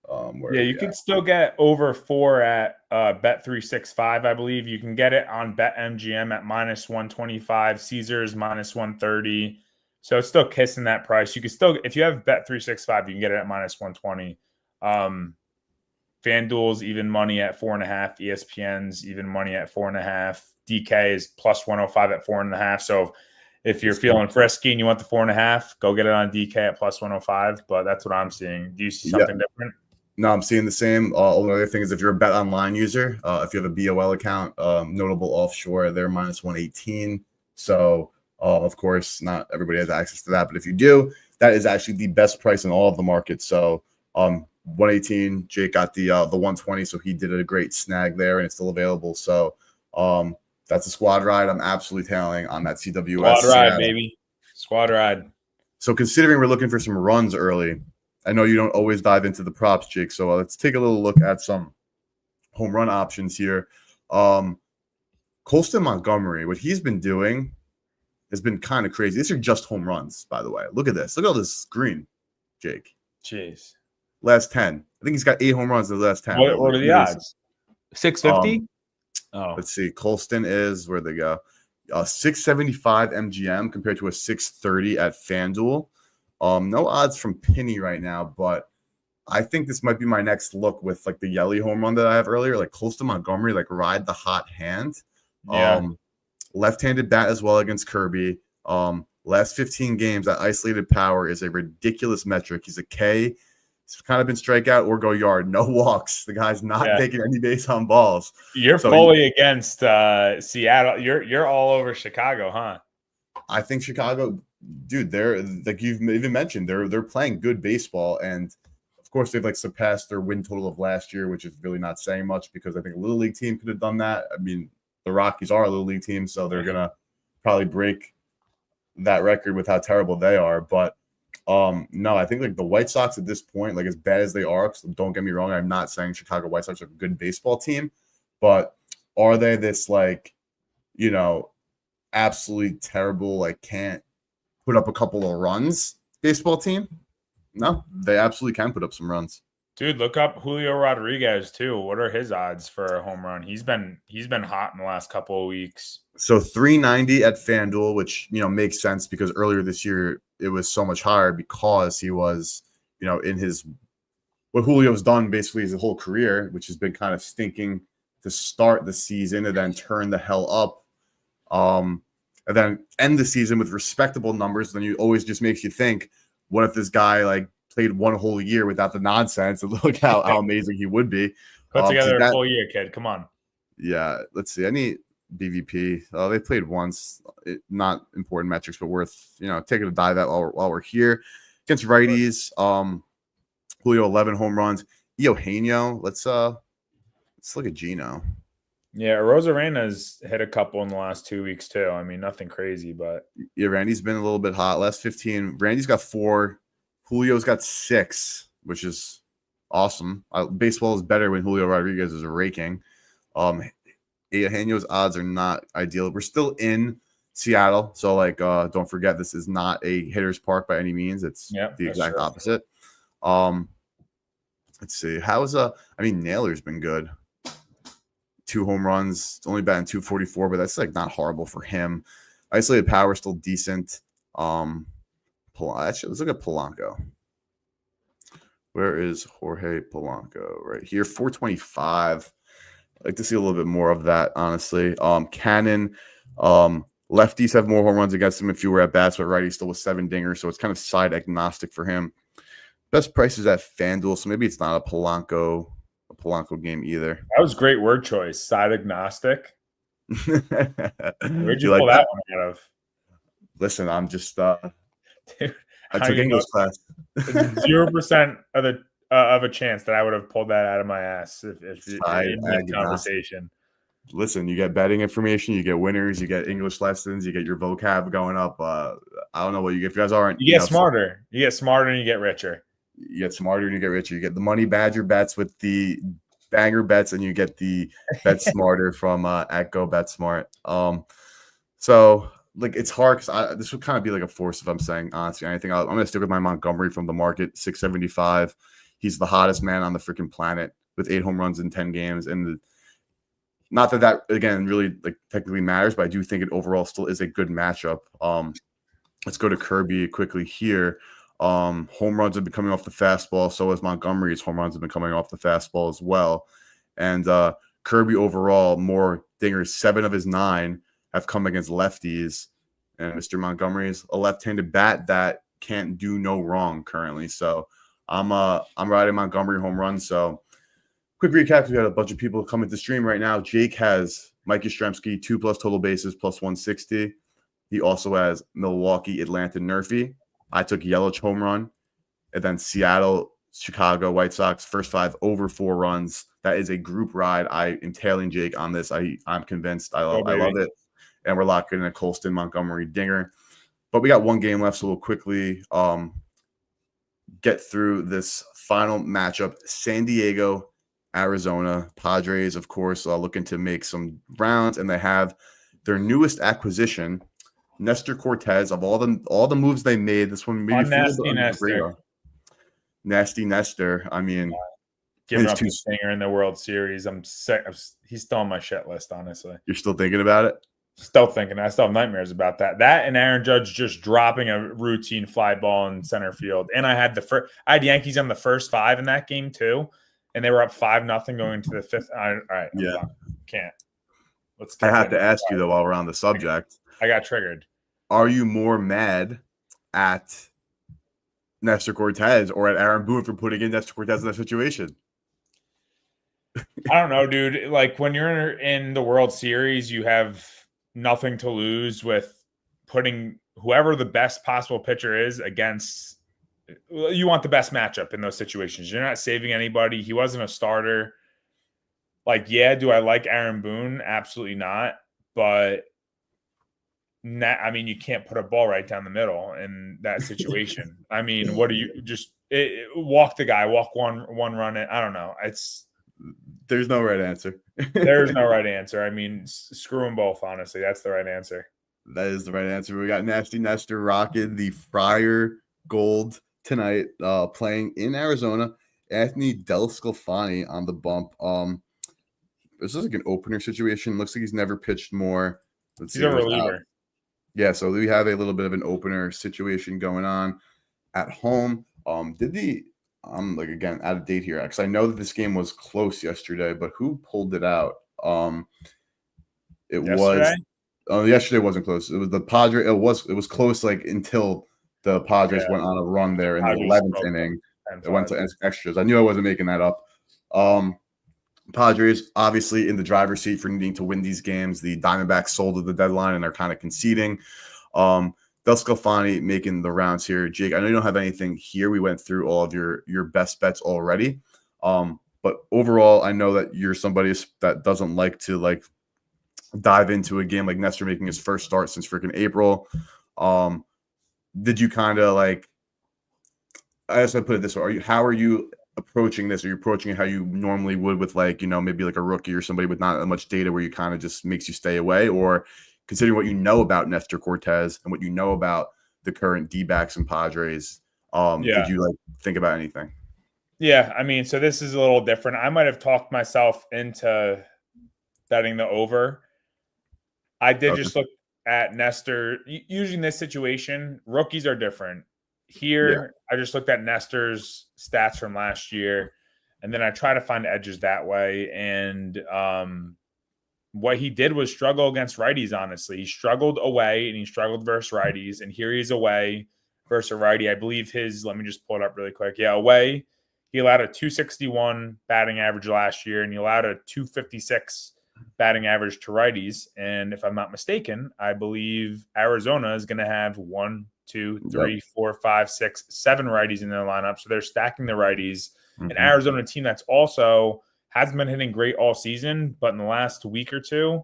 B: You could still get over 4 at Bet365, I believe. You can get it on BetMGM at -125, Caesars -130. So it's still kissing that price. You can still, if you have Bet365, you can get it at -120. FanDuel's even money at 4.5. ESPN's even money at 4.5. DK is +105 at 4.5. So if you're feeling frisky and you want the 4.5, go get it on DK at +105. But that's what I'm seeing. Do you see something different?
A: No, I'm seeing the same. Only other thing is if you're a Bet Online user, if you have a BOL account, Notable Offshore, they're -118. So, of course, not everybody has access to that. But if you do, that is actually the best price in all of the markets. So, 118, Jake got the 120, so he did a great snag there, and it's still available. So, that's a squad ride. I'm absolutely tailing on that CWS.
B: Squad ride, baby. Squad ride.
A: So, considering we're looking for some runs early, I know you don't always dive into the props, Jake. So let's take a little look at some home run options here. Colston Montgomery, what he's been doing has been kind of crazy. These are just home runs, by the way. Look at this. Look at all this green, Jake.
B: Jeez.
A: Last 10. I think he's got 8 home runs in the last 10.
B: What are the odds?
C: 650?
A: Let's see. Colston is, where'd they go? 675 MGM compared to a 630 at FanDuel. No odds from Penny right now, but I think this might be my next look with like the Yelly home run that I have earlier, like Colston Montgomery, like ride the hot hand.
B: Yeah.
A: Left-handed bat as well against Kirby. Last 15 games, that isolated power is a ridiculous metric. He's a K. He's kind of been strikeout or go yard. No walks. The guy's not taking any base on balls.
B: You're fully against Seattle. You're all over Chicago, huh?
A: I think Chicago, dude, they're like you've even mentioned, they're playing good baseball, and of course they've like surpassed their win total of last year, which is really not saying much because I think a little league team could have done that. I mean, the Rockies are a little league team, so they're gonna probably break that record with how terrible they are. But no, I think like the White Sox at this point, like as bad as they are, so don't get me wrong, I'm not saying Chicago White Sox are a good baseball team, but are they this like, absolutely terrible, like can't put up a couple of runs baseball team? No, they absolutely can put up some runs.
B: Dude, look up Julio Rodriguez too. What are his odds for a home run? He's been hot in the last couple of weeks.
A: So 390 at FanDuel, which makes sense because earlier this year it was so much higher because he was, in his what Julio's done basically his whole career, which has been kind of stinking to start the season and then turn the hell up. And then end the season with respectable numbers. Then you always just makes you think, what if this guy like played one whole year without the nonsense? And look how amazing he would be.
B: Put together a full year, kid. Come on.
A: Yeah, let's see. Any BVP? They played once. Not important metrics, but worth taking a dive at while we're here. Against righties, Julio 11 home runs. Eugenio, let's look at Gino.
B: Yeah, Rosarena's hit a couple in the last 2 weeks too. I mean, nothing crazy, but
A: yeah, Randy's been a little bit hot. Last 15, Randy's got 4. Julio's got 6, which is awesome. Baseball is better when Julio Rodriguez is raking. Eugenio's odds are not ideal. We're still in Seattle, so like don't forget this is not a hitter's park by any means. It's the exact opposite. Let's see. Naylor's been good. 2 home runs, only batting 244, but that's like not horrible for him. Isolated power still decent. Let's look at Polanco. Where is Jorge Polanco? Right here, 425. I'd like to see a little bit more of that, honestly. Cannon, lefties have more home runs against him and fewer at bats, but righties still with 7 dingers, so it's kind of side agnostic for him. Best price is at FanDuel, so maybe it's not a Polanco game either.
B: That was great word choice. Side agnostic. Where'd you
A: You like
B: pull
A: that?
B: that one out of?
A: Listen, I'm just
B: Dude,
A: I
B: how
A: took
B: you know
A: English class.
B: 0% of a chance that I would have pulled that out of my ass if
A: Side
B: in this
A: agnostic.
B: conversation.
A: Listen, you get betting information, you get winners, you get English lessons, you get your vocab going up. I don't know what you get. If you guys aren't,
B: You get smarter. You get smarter and you get richer.
A: you get smarter and you get richer. You get the money badger bets with the banger bets, and you get the bet smarter from at Go Bet Smart. So like it's hard because this would kind of be like a force if I'm saying honestly anything. I'm gonna stick with my Montgomery from the market, 675. He's the hottest man on the freaking planet with 8 home runs in 10 games, and not that again really like technically matters, but I do think it overall still is a good matchup. Let's go to Kirby quickly here. Home runs have been coming off the fastball. So has Montgomery's home runs have been coming off the fastball as well. And Kirby overall, more dingers, 7 of his 9 have come against lefties. And Mr. Montgomery's a left-handed bat that can't do no wrong currently. So I'm riding Montgomery home run. So quick recap: we got a bunch of people coming to stream right now. Jake has Mike Yastrzemski, 2+ total bases, plus 160. He also has Milwaukee, Atlanta, Nerfy. I took Yelich home run, and then Seattle, Chicago, White Sox, first 5 over 4 runs. That is a group ride. I am tailing Jake on this. I'm convinced. I love it, and we're locking in a Colston Montgomery dinger. But we got one game left, so we'll quickly get through this final matchup: San Diego, Arizona. Padres, of course, looking to make some rounds, and they have their newest acquisition, Nestor Cortez. Of all the moves they made, this one maybe flew
B: Nasty Nestor.
A: Nasty Nestor. I mean,
B: giving up a stinger in the World Series. I'm sick. He's still on my shit list, honestly.
A: You're still thinking about it?
B: Still thinking. I still have nightmares about that. That and Aaron Judge just dropping a routine fly ball in center field. And I had Yankees on the first 5 in that game too, and they were up 5-0 going into the 5th. All right,
A: yeah,
B: can't.
A: I have to ask you though, while we're on the subject,
B: I got triggered.
A: Are you more mad at Nestor Cortez or at Aaron Boone for putting in Nestor Cortez in that situation?
B: I don't know, dude. Like when you're in the World Series, you have nothing to lose with putting whoever the best possible pitcher is against. You want the best matchup in those situations. You're not saving anybody. He wasn't a starter. Like, yeah, do I like Aaron Boone? Absolutely not. But I mean, you can't put a ball right down the middle in that situation. I mean, what do you just walk the guy, walk one run? I don't know.
A: There's no right answer.
B: There's no right answer. I mean, screw them both. Honestly, that's the right answer.
A: That is the right answer. We got Nasty Nestor rocking the Friar Gold tonight, playing in Arizona. Anthony Del Sclafani on the bump. This is like an opener situation. Looks like he's never pitched more.
B: He's a reliever.
A: Yeah, so we have a little bit of an opener situation going on at home. I'm like again out of date here because I know that this game was close yesterday, but who pulled it out? Yesterday wasn't close. It was the Padres. It was close like until the Padres went on a run there in the 11th inning. It went to extras. I knew I wasn't making that up. Padres obviously in the driver's seat for needing to win these games. The Diamondbacks sold at the deadline and they're kind of conceding. Del Sclafani making the rounds here. Jake, I know you don't have anything here. We went through all of your best bets already. But overall, I know that you're somebody that doesn't like to dive into a game like Nestor making his first start since freaking April. Did you kind of I guess I put it this way. How are you approaching this? Are you approaching it how you normally would with maybe like a rookie or somebody with not that much data where you kind of just makes you stay away? Or considering what you know about Nestor Cortez and what you know about the current D-backs and Padres, did you think about anything?
B: Yeah, I mean, so this is a little different. I might have talked myself into betting the over. I did just look at Nestor. Usually in this situation, rookies are different. Here, I just looked at Nestor's stats from last year. and then I try to find edges that way. And what he did was struggle against righties, honestly. He struggled away and he struggled versus righties. And here he's away versus a righty. I believe let me just pull it up really quick. Yeah, away, he allowed a 261 batting average last year, and he allowed a 256 batting average to righties. And if I'm not mistaken, I believe Arizona is going to have 1, 2, 3, 4, 5, 6, 7 righties in their lineup. So they're stacking the righties. An Arizona team that's also hasn't been hitting great all season, but in the last week or two,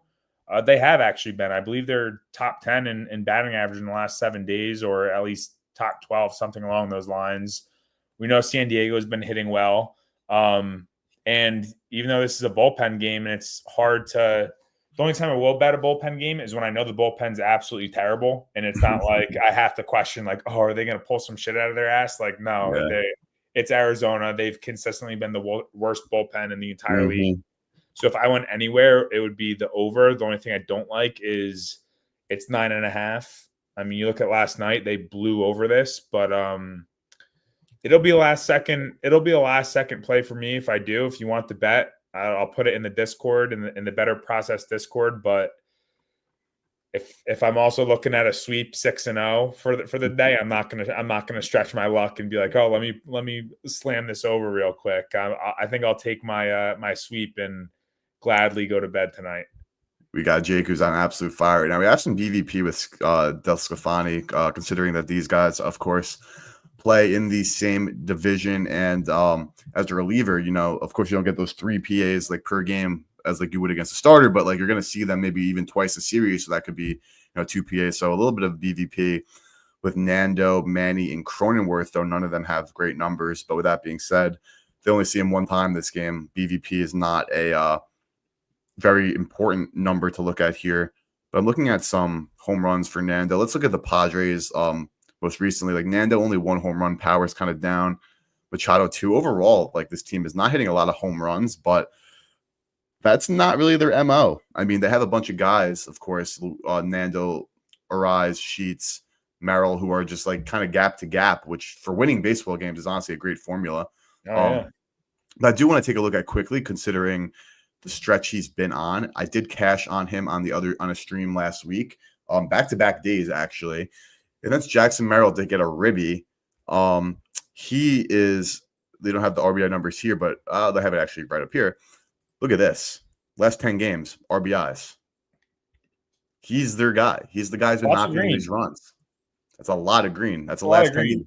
B: they have actually been. I believe they're top 10 in batting average in the last 7 days, or at least top 12, something along those lines. We know San Diego has been hitting well. And even though this is a bullpen game and it's hard to – the only time I will bet a bullpen game is when I know the bullpen's absolutely terrible, and it's not like I have to question, like, oh, are they going to pull some shit out of their ass? Like, no, it's Arizona. They've consistently been the worst bullpen in the entire league. So if I went anywhere, it would be the over. The only thing I don't like is it's 9.5. I mean, you look at last night, they blew over this, but it'll be a last second play for me if I do. If you want the bet, I'll put it in the Discord, in the Better Process Discord. But if I'm also looking at a sweep 6-0 for the day, I'm not gonna stretch my luck and be like, oh, let me slam this over real quick. I think I'll take my my sweep and gladly go to bed tonight.
A: We got Jake, who's on absolute fire. Now we have some BVP with Del Scafani, considering that these guys, of course, play in the same division. And as a reliever, of course, you don't get those 3 PAs like per game as like you would against a starter, but like you're going to see them maybe even twice a series. So that could be 2 PAs. So a little bit of BVP with Nando, Manny, and Cronenworth, though none of them have great numbers. But with that being said, they only see him one time this game. BVP is not a very important number to look at here. But I'm looking at some home runs for Nando. Let's look at the Padres most recently. Like Nando, only 1 home run. Power is kind of down. Machado 2. Overall, like this team is not hitting a lot of home runs, but that's not really their MO. I mean, they have a bunch of guys, of course, Nando, Arise, Sheets, Merrill, who are just like kind of gap to gap, which for winning baseball games is honestly a great formula. But I do want to take a look at quickly, considering the stretch he's been on. I did cash on him on a stream last week, back-to-back days actually, and that's Jackson Merrill to get a ribby. He is. They don't have the RBI numbers here, but they have it actually right up here. Look at this. Last 10 games, RBIs. He's their guy. He's the guy who's been knocking in these runs. That's a lot of green. That's the last 10 games.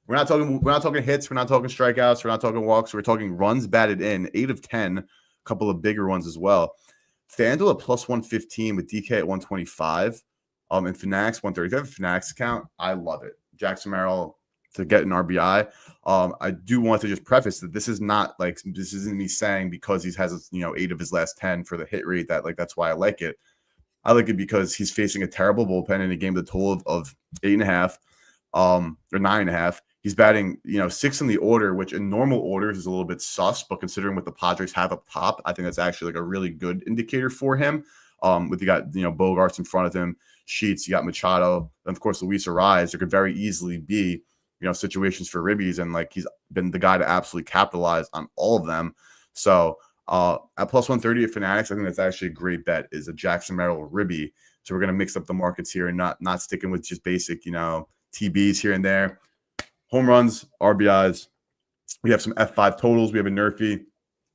A: We're not talking hits. We're not talking strikeouts. We're not talking walks. We're talking runs batted in. 8 of 10. A couple of bigger ones as well. FanDuel at plus 115 with DK at 125. And Fanatics 130. If you have a Fanatics account, I love it. Jackson Merrill to get an RBI. I do want to just preface that this isn't me saying because he has 8 of his last 10 for the hit rate that's why I like it. I like it because he's facing a terrible bullpen in a game with a total of 8.5 or 9.5. He's batting 6 in the order, which in normal orders is a little bit sus, but considering what the Padres have up top, I think that's actually like a really good indicator for him. With you got Bogarts in front of him, Sheets, you got Machado, and of course Luis Ariz. There could very easily be situations for ribbies, and like he's been the guy to absolutely capitalize on all of them. So at plus 130 at Fanatics, I think that's actually a great bet, is a Jackson Merrill ribby. So we're gonna mix up the markets here and not sticking with just basic TBs here and there. Home runs, RBIs. We have some F5 totals. We have a Nerfy, and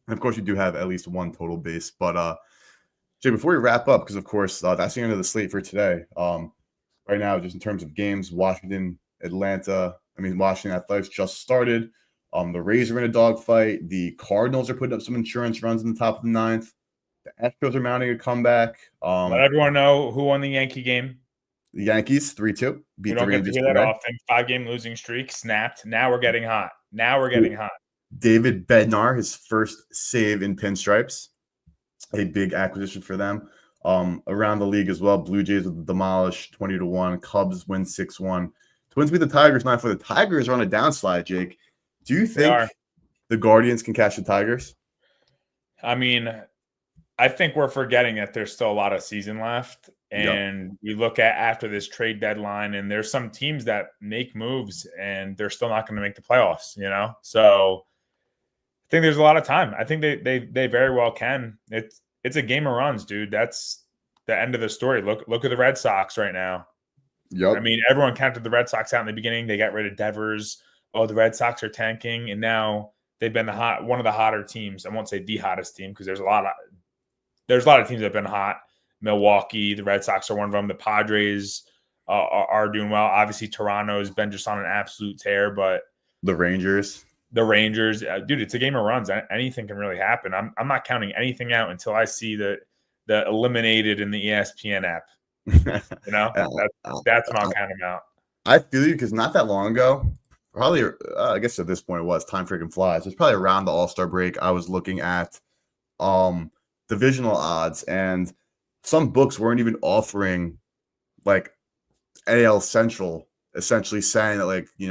A: of course you do have at least one total base. But Jay, before we wrap up, because of course that's the end of the slate for today. Right now, just in terms of games, Washington Athletics just started. The Rays are in a dogfight. The Cardinals are putting up some insurance runs in the top of the 9th. The Astros are mounting a comeback.
B: Let everyone know who won the Yankee game.
A: The Yankees 3-2.
B: We don't get to hear that often. 5-game losing streak snapped. Now we're getting hot. David
A: Bednar, his first save in pinstripes. A big acquisition for them. Around the league as well, Blue Jays with demolished 20-1. Cubs win 6-1. Twins beat the Tigers 9-4. The Tigers are on a downslide, Jake. Do you think the Guardians can catch the Tigers?
B: I mean, I think we're forgetting that there's still a lot of season left. And you look at after this trade deadline, and there's some teams that make moves and they're still not going to make the playoffs, So think there's a lot of time. I think they very well can. It's a game of runs, dude. That's the end of the story. Look at the Red Sox right now. I
A: Yep.
B: mean, everyone counted the Red Sox out in the beginning. They got rid of Devers. Oh, the Red Sox are tanking, and now they've been one of the hotter teams. I won't say the hottest team because there's a lot of teams that have been hot. Milwaukee, the Red Sox are one of them. The Padres are doing well. Obviously, Toronto's been just on an absolute tear, but
A: The Rangers.
B: the Rangers, dude, it's a game of runs. Anything can really happen. I'm not counting anything out until I see the eliminated in the ESPN app. You know, that's when I'll count them out.
A: I feel you because not that long ago, probably I guess at this point it was time freaking flies. It's probably around the All-Star break. I was looking at divisional odds, and some books weren't even offering like AL Central, essentially saying that like they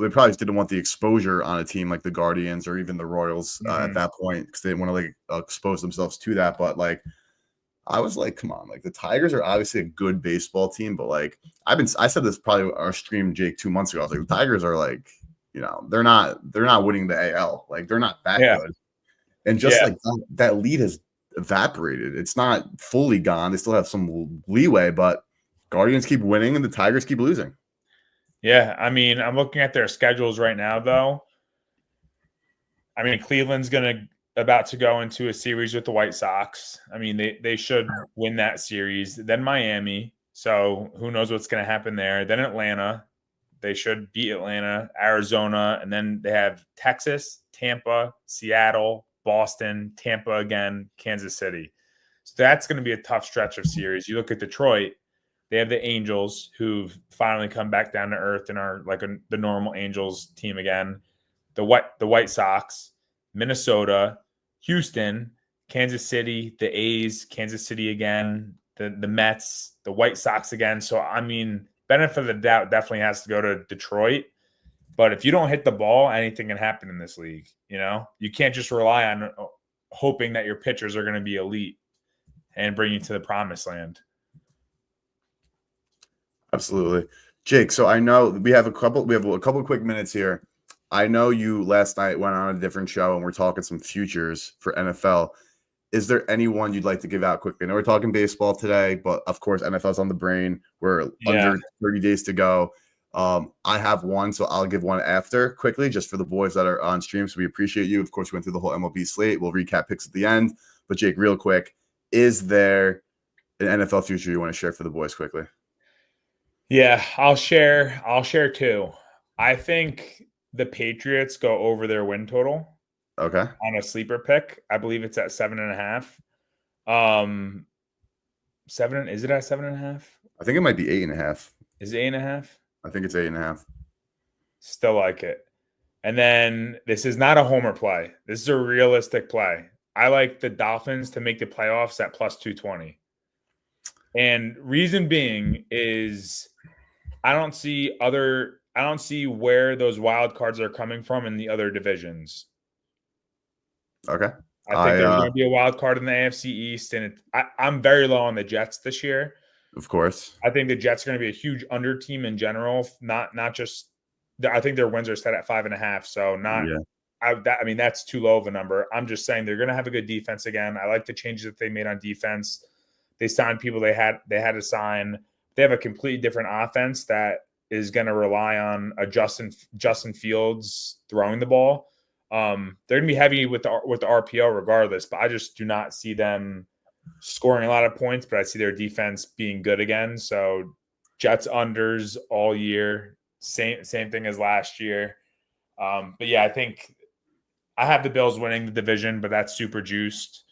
A: probably just didn't want the exposure on a team like the Guardians or even the Royals at that point because they didn't want to like expose themselves to that. But like I was like, come on, like the Tigers are obviously a good baseball team, but like I said this probably on our stream, Jake, 2 months ago. I was like, the Tigers are like, they're not winning the AL. Like they're not that good. And just like that lead has evaporated. It's not fully gone. They still have some leeway, but Guardians keep winning and the Tigers keep losing.
B: Yeah, I mean, I'm looking at their schedules right now, though. I mean, Cleveland's about to go into a series with the White Sox. I mean, they should win that series. Then Miami. So who knows what's going to happen there. Then Atlanta. They should beat Atlanta, Arizona, and then they have Texas, Tampa, Seattle, Boston, Tampa again, Kansas City. So that's going to be a tough stretch of series. You look at Detroit, they have the Angels who've finally come back down to earth and are like the normal Angels team again. The White Sox, Minnesota, Houston, Kansas City, the A's, Kansas City again, the Mets, the White Sox again. So, I mean, benefit of the doubt definitely has to go to Detroit. But if you don't hit the ball, anything can happen in this league. You can't just rely on hoping that your pitchers are going to be elite and bring you to the promised land.
A: Absolutely. Jake, so I know we have a couple quick minutes here. I know you last night went on a different show and we're talking some futures for NFL. Is there anyone you'd like to give out quickly? I know we're talking baseball today, but of course NFL's on the brain. We're under 30 days to go. I have one, so I'll give one after quickly, just for the boys that are on stream. So we appreciate you. Of course, we went through the whole MLB slate. We'll recap picks at the end. But Jake, real quick, is there an NFL future you want to share for the boys quickly?
B: Yeah, I'll share two. I think the Patriots go over their win total.
A: Okay.
B: On a sleeper pick. I believe it's at 7.5. Is it at 7.5?
A: I think it might be 8.5.
B: Is it 8.5?
A: I think it's 8.5.
B: Still like it. And then this is not a homer play. This is a realistic play. I like the Dolphins to make the playoffs at plus 220. And reason being is I don't see where those wild cards are coming from in the other divisions.
A: Okay.
B: I think there's going to be a wild card in the AFC East, and I'm very low on the Jets this year.
A: Of course.
B: I think the Jets are going to be a huge under team in general, not just – I think their wins are set at 5.5, so not – I mean, that's too low of a number. I'm just saying they're going to have a good defense again. I like the changes that they made on defense. They signed people they had to sign. They have a completely different offense that is going to rely on a Justin Fields throwing the ball. They're going to be heavy with the RPO regardless, but I just do not see them scoring a lot of points, but I see their defense being good again. So Jets unders all year, same thing as last year. But yeah, I think I have the Bills winning the division, but that's super juiced.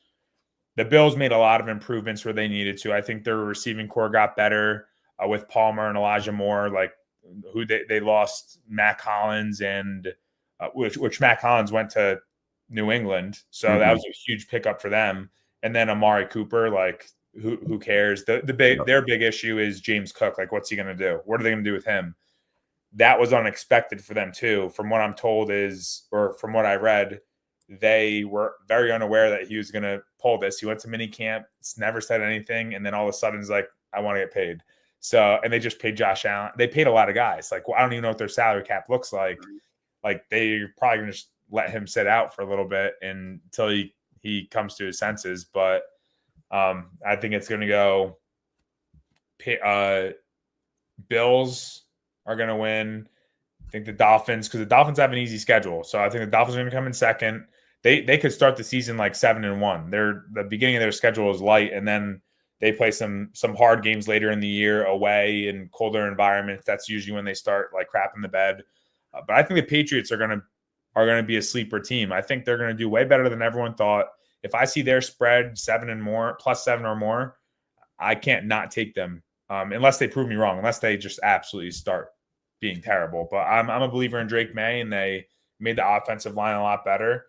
B: The Bills made a lot of improvements where they needed to. I think their receiving core got better with Palmer and Elijah Moore, like who they lost Mac Hollins and which Mac Hollins went to New England. So that was a huge pickup for them. And then Amari Cooper, like who cares? Their big issue is James Cook. Like, what's he going to do? What are they going to do with him? That was unexpected for them too. From what I'm told from what I read, they were very unaware that he was going to pull this. He went to mini camp, never said anything. And then all of a sudden he's like, I want to get paid. So, and they just paid Josh Allen. They paid a lot of guys. Like, well, I don't even know what their salary cap looks like. Like they're probably going to let him sit out for a little bit until he comes to his senses. But I think it's going to go. Bills are going to win. I think the Dolphins, because the Dolphins have an easy schedule, so I think the Dolphins are going to come in second. They could start the season like 7-1. The beginning of their schedule is light, and then they play some hard games later in the year away in colder environments. That's usually when they start like crapping the bed. But I think the Patriots are going to be a sleeper team. I think they're going to do way better than everyone thought. If I see their spread 7 and more, +7 or more, I can't not take them unless they prove me wrong, unless they just absolutely start being terrible. But I'm a believer in Drake May, and they made the offensive line a lot better.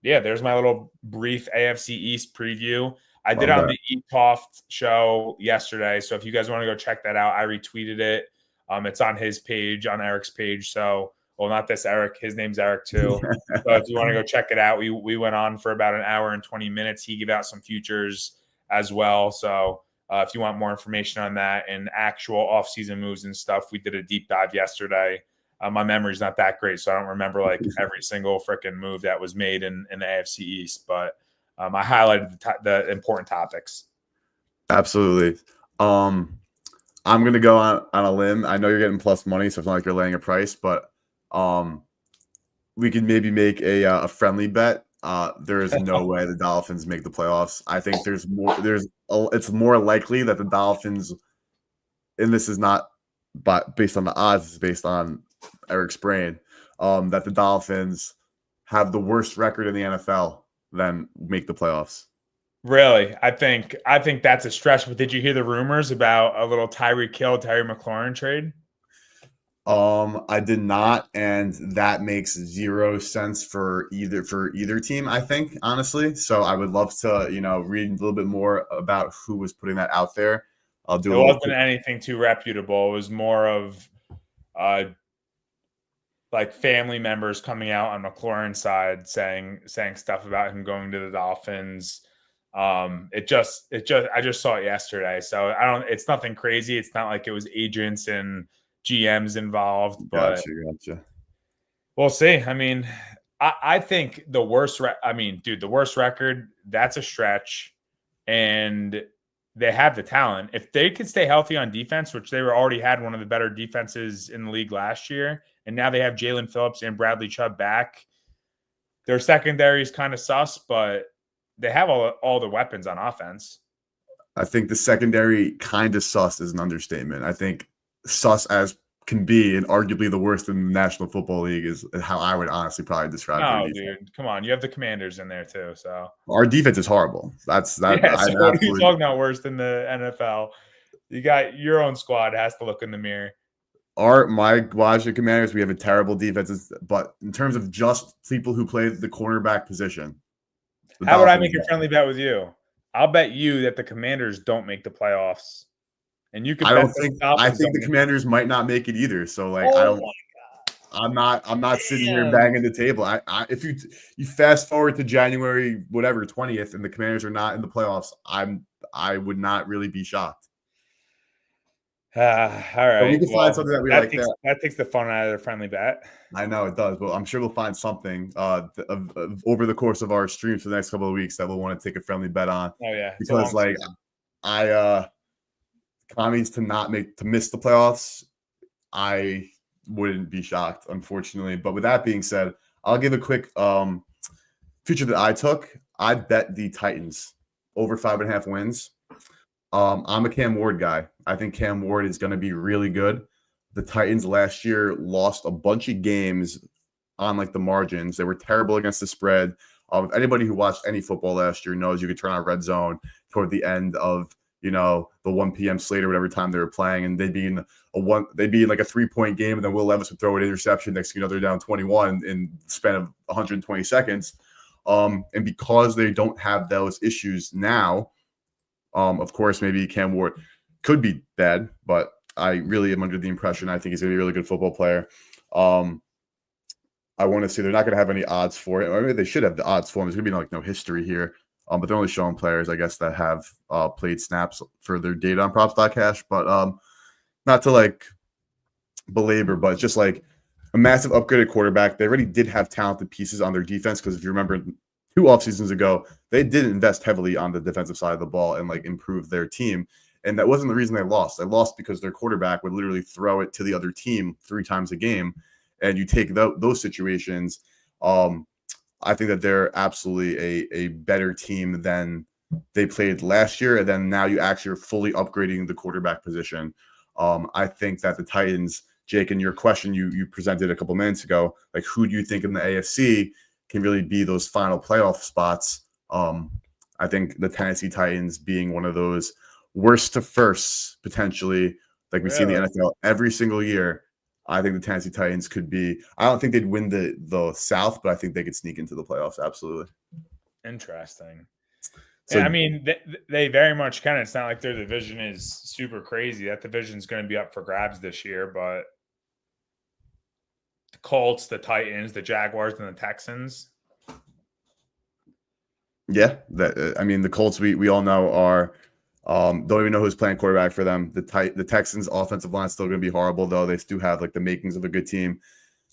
B: There's my little brief AFC East preview. I did on the eToft show yesterday, so if you guys want to go check that out, I retweeted it. It's on his page, on Eric's page. So, well, not this Eric, his name's Eric too. So if you want to go check it out, we went on for about an hour and 20 minutes. He gave out some futures as well. So if you want more information on that and actual off-season moves and stuff, we did a deep dive yesterday. My memory's not that great, so I don't remember like every single freaking move that was made in the AFC East, but I highlighted the important topics.
A: Absolutely. I'm going to go on a limb. I know you're getting plus money, so it's not like you're laying a price, but we could maybe make a friendly bet. There is no way the Dolphins make the playoffs. I think it's more likely that the Dolphins, and this is not based on the odds, it's based on Eric's brain, that the Dolphins have the worst record in the NFL than make the playoffs.
B: Really? I think that's a stretch, but did you hear the rumors about a little Tyreek Hill, Terry McLaurin trade?
A: I did not, and that makes zero sense for either team, I think, honestly. So I would love to, read a little bit more about who was putting that out there. I'll do.
B: It wasn't anything too reputable. It was more of like family members coming out on McLaurin's side saying stuff about him going to the Dolphins. I just saw it yesterday, so it's nothing crazy. It's not like it was agents and GMs involved, but
A: gotcha.
B: We'll see. I mean, I think the worst. The worst record, that's a stretch, and they have the talent. If they could stay healthy on defense, which they already had one of the better defenses in the league last year, and now they have Jalen Phillips and Bradley Chubb back. Their secondary is kind of sus, but they have all the weapons on offense.
A: I think the secondary kind of sus is an understatement. I think sus as can be, and arguably the worst in the National Football League is how I would honestly probably describe it.
B: No, dude, come on. You have the Commanders in there too, so
A: our defense is horrible. That's that.
B: Yeah, so what are you talking about worse than the NFL? You got your own squad has to look in the mirror.
A: My Washington Commanders, we have a terrible defense, but in terms of just people who play the cornerback position,
B: how would I make a friendly bet with you? I'll bet you that the Commanders don't make the playoffs. And you can.
A: I think the Commanders might not make it either. So I'm not sitting here banging the table. If you fast forward to January 20th and the Commanders are not in the playoffs, I would not really be shocked.
B: All right.
A: But we can find something that we like.
B: That takes the fun out of the friendly bet.
A: I know it does, but I'm sure we'll find something over the course of our streams for the next couple of weeks that we'll want to take a friendly bet on.
B: Oh yeah,
A: because Commies to miss the playoffs, I wouldn't be shocked, unfortunately. But with that being said, I'll give a quick future that I took. I bet the Titans over 5.5 wins. I'm a Cam Ward guy. I think Cam Ward is going to be really good. The Titans last year lost a bunch of games on the margins. They were terrible against the spread. Anybody who watched any football last year knows you could turn on Red Zone toward the end of the 1 p.m. slate or whatever time they were playing, and they'd be in a 3-point game, and then Will Levis would throw an interception. Next thing you know, they're down 21 in the span of 120 seconds. And because they don't have those issues now, of course, maybe Cam Ward could be bad, but I really am under the impression I think he's going to be a really good football player. I want to see they're not going to have any odds for it. I mean, they should have the odds for him. There's going to be no history here. But they're only showing players, I guess, that have played snaps for their data on props.cash. But not to belabor, but just a massive upgraded quarterback. They already did have talented pieces on their defense because if you remember 2 off seasons ago, they did invest heavily on the defensive side of the ball and like improve their team. And that wasn't the reason they lost. They lost because their quarterback would literally throw it to the other team 3 times a game. And you take those situations. I think that they're absolutely a better team than they played last year. And then now you actually are fully upgrading the quarterback position. I think that the Titans, Jake, in your question you presented a couple minutes ago, like who do you think in the AFC can really be those final playoff spots? I think the Tennessee Titans being one of those worst to firsts potentially, like we see in the NFL every single year. I think the Tennessee Titans could be. I don't think they'd win the South, but I think they could sneak into the playoffs. Absolutely.
B: Interesting.
A: So
B: Yeah, I mean, they very much can. It's not like their division is super crazy. That division is going to be up for grabs this year, but the Colts, the Titans, the Jaguars, and the Texans.
A: yeah, I mean, the Colts we all know are don't even know who's playing quarterback for them. The Texans offensive line is still going to be horrible, though. They do have like the makings of a good team.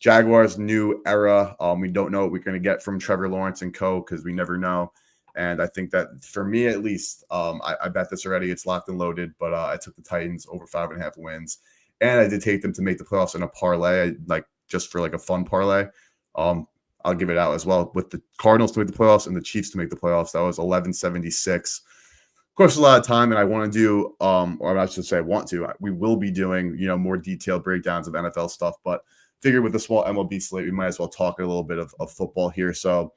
A: Jaguars, new era. We don't know what we're going to get from Trevor Lawrence and co. because we never know. And I think that for me, at least, I bet this already. It's locked and loaded, but I took the Titans over 5.5 wins. And I did take them to make the playoffs in a parlay, like just for like a fun parlay. I'll give it out as well with the Cardinals to make the playoffs and the Chiefs to make the playoffs. That was 1176. Of course, a lot of time, and I want to do, or I should say, we will be doing, more detailed breakdowns of NFL stuff, but figure with the small MLB slate, we might as well talk a little bit of football here. So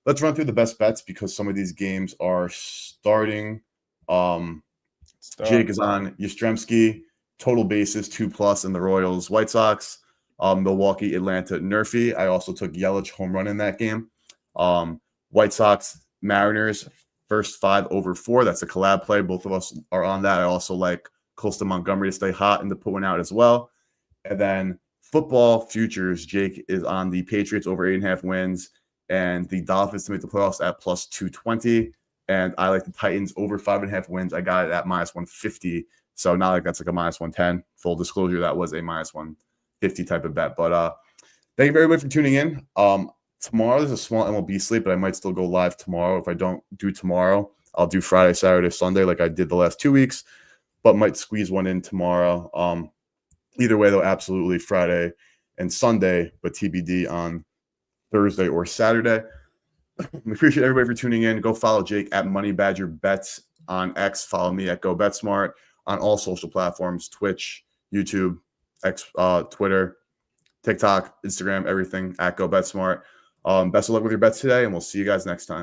A: let's run through the best bets because some of these games are starting. Jake is on Yastrzemski, total bases 2+ in the Royals, White Sox, Milwaukee, Atlanta, Nerfy. I also took Yelich home run in that game. White Sox, Mariners, first 5 over 4. That's a collab play. Both of us are on that. I also like Colston Montgomery to stay hot and to put one out as well. And then football futures, Jake is on the Patriots over 8.5 wins and the Dolphins to make the playoffs at plus 220. And I like the Titans over 5.5 wins. I got it at minus 150. So not like that's like a minus 110. Full disclosure, that was a minus 150 type of bet. But thank you very much for tuning in. Tomorrow there's a small MLB slate, but I might still go live tomorrow. If I don't do tomorrow, I'll do Friday, Saturday, Sunday like I did the last 2 weeks, but might squeeze one in tomorrow. Either way, though, absolutely Friday and Sunday, but TBD on Thursday or Saturday. We appreciate everybody for tuning in. Go follow Jake at Money Badger Bets on X. Follow me at Go Bet Smart on all social platforms: Twitch, YouTube, X, Twitter, TikTok, Instagram, everything at Go Bet Smart. Best of luck with your bets today, and we'll see you guys next time.